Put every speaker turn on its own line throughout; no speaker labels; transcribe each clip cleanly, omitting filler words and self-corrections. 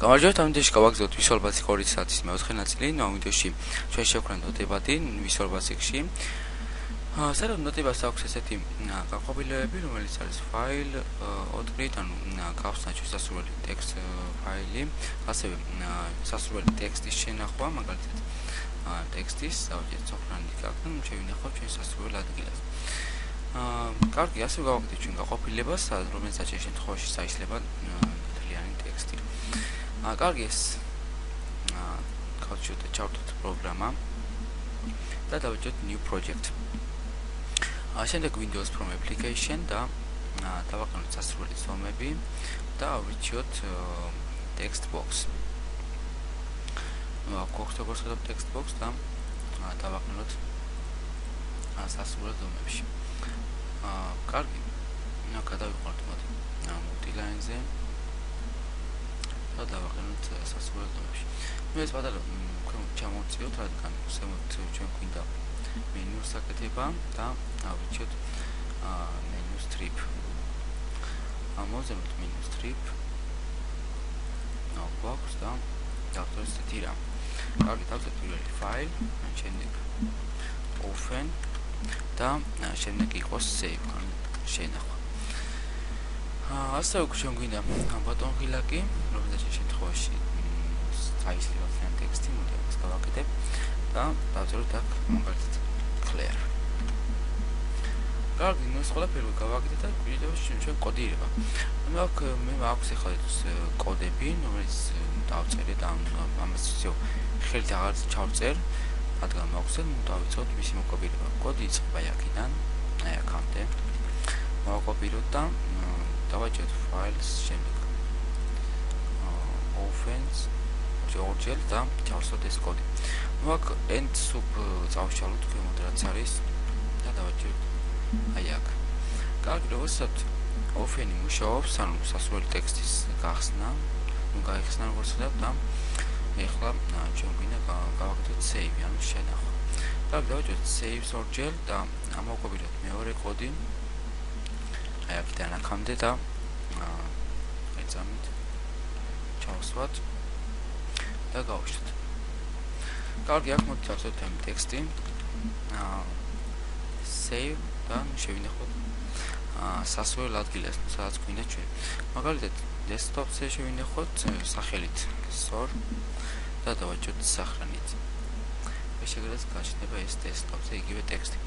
გამარჯობთ, ამ ვიდეოში გავაგზავნოთ Visual Basic 2 საათის მეოთხე ნაწილი. ამ ვიდეოში ჩვენ შევქმნით ნოტებადი Visual Basic-ში. საერთოდ ნოტებას აქვს ესეთი გაყოფილებები, რომელიც არის file, output, ანუ გავხსნა ჩვენ სასურველი text ფაილი, ასევე სასურველი ტექსტის შენახვა, მაგალითად ტექსტის, დავჭერთ სოფრანი გაკეთდა, შევინახავთ ჩვენ სასურველ ადგილას. კარგი, ასე გავაკეთეთ ჩვენ გაყოფილებას, რომელსაც ამ შემთხვევაში საშეიძლება მთლიანი ტექსტი. კარგი, ეს გავჩვენოთ ჩავთვალოთ პროგრამა და დავიჭერთ new project. შემდეგ Windows from application და დავაყენოთ სასურველი ზომები და ავირჩიოთ text box. გვაქვს text box და დავაყენოთ სასურველ ზომებში. კარგი, გადავიყვანოთ მოდი multi-line-ზე და დავაყენოთ სასურველ ზომებში. ეს პატარა ჩამოვწიოთ, რადგან ზემოთ ჩვენ გვინდა menus აკეთება და ავირჩიოთ menu strip. ამოვზემოთ menu strip. გვაქვს და დავწერთ ესეთი რამ. კარგი, დავწერთ პირველი file, შემდეგ open და შემდეგ იყოს save, ანუ შენახვა. ასევე ჩვენ გვინდა ბატონღილაკი, რომელსაც შემთხვევაში საისლება თან ტექსტი, მოდი ამას გავაკეთებ და დავწეროთ აქ მაგალითად clear. კარგი, ნუ ეს ყველაფერი გავაკეთეთ და გვიჭირდება ჩვენ კოდირება. ანუ აქ მე მაქვს ახლა ეს კოდები, რომელიც დავწერე და ამას ისევ ხელით აღარ ჩავწერ, რადგან მაქვს, ნუ დავიწყოთ მისი მოკოპირება. კოდი იწყება აქედან, აი აქამდე. მოვაკოპიროთ და დავაჭერთ files შემდეგ. Offense ორჯერ და ჩავსვათ ეს კოდი. ნუ აქ end sub წავშალოთ ქვემოთ რაც არის და დავაჭერთ აი აქ. კარგი, როდესაც open-ი მუშაობს, ანუ სასურველი ტექსტის გახსნა, ნუ გაიხსნა როგორც ვთქვათ და ეხლა ჩვენ გვინდა გავაკეთოთ save, ანუ შენახვა. კარგი, დავაჭერთ save ორჯერ და ამოვაკოპიროთ მეორე კოდი. აი აქედან აქამდე და ეცამით ჩავსვათ და გავუშვათ. კარგი, აქ მოდი ჩავსვათ ამ ტექსტი. save და შევინახოთ სასურველ ადგილას, სადაც გვინდა ჩვენ. მაგალითად, desktop-ზე შევინახოთ სახელით sor და დავაჭერთ სახრანით. შეგვიძლია გაჩნდება ეს desktop-ზე იგივე ტექსტი.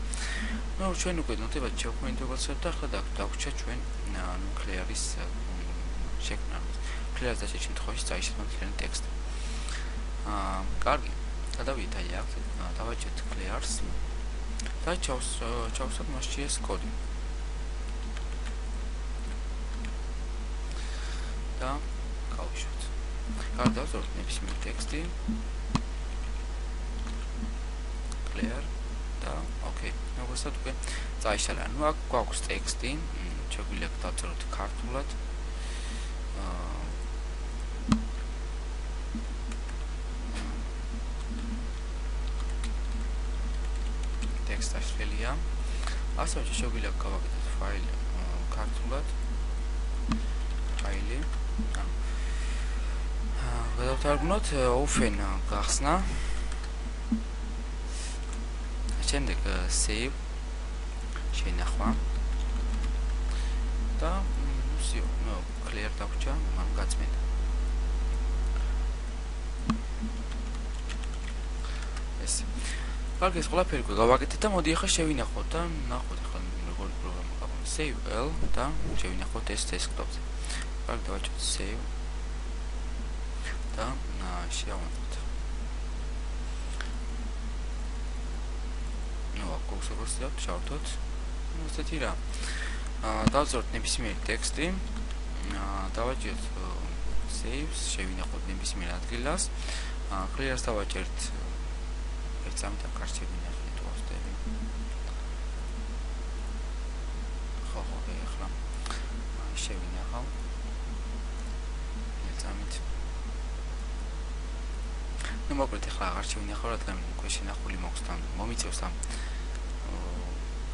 ნუ ჩვენ უკვე ნოტებად შევქმნით როგორც და ახლა დაგვჭირდა ჩვენ clear-ის შექმნა. clear-ს ამ შემთხვევაში წაიშლება მთლიანი ტექსტი. კარგი, გადავიდეთ აი აქ, დავაჭერთ clear-ს და ჩავსვათ მასში ეს კოდი. და გავუშვათ. კარგი, დავწერთ ნებისმიერი ტექსტი. clear და okay. როგორც უკვე წაიშალა. ნუ აქ გვაქვს ტექსტი, შეგვიძლია დავწეროთ ქართულად. ტექსტაშელია. ასევე შეგვიძლია გავაკეთოთ ფაილი ქართულად. ფაილი. გადავთარგმნოთ open გახსნა. შემდეგ save შენახვა და ისე clear დაგვჭა, მან გაწმენდა. ეს კარგი, ეს ყველაფერი გავაკეთეთ და მოდი ახლა შევინახოთ და ნახოთ ახლა როგორი პროგრამა გაქვს. save l და შევინახოთ ეს desktop-ზე. კარგი, დავაჭერთ save და შევანახოთ. გოსობოსია ჩავთოთ. ესეთი რა. დავწერთ ნებისმიერი ტექსტი. დავაჭერთ save-ს, შევინახოთ ნებისმიერ ადგილას. clear-ს დავაჭერთ ერთსამით აქ შევინახეთ ტოასტები. ხო, ახლა შევინახავ. ერთსამით. ნუ მოკლედ ახლა აღარ შევინახავ, რადგან უკვე შენახული მაქვს და მომიწევს ამ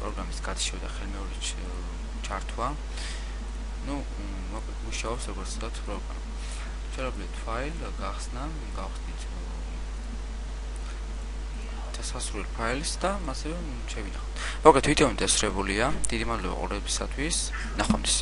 პროგრამის გათიშვა და ხელმეორე ჩართვა. ნუ მოკლედ მუშაობს როგორც ვთქვათ პროგრამა. შევძლებთ ფაილ გახსნა, გავხსნით დასასრულ ფაილს და მასე შევინახოთ. მოგეთ ვიდეო დასრულებულია. დიდი მადლობა ყურებისათვის. ნახვამდის.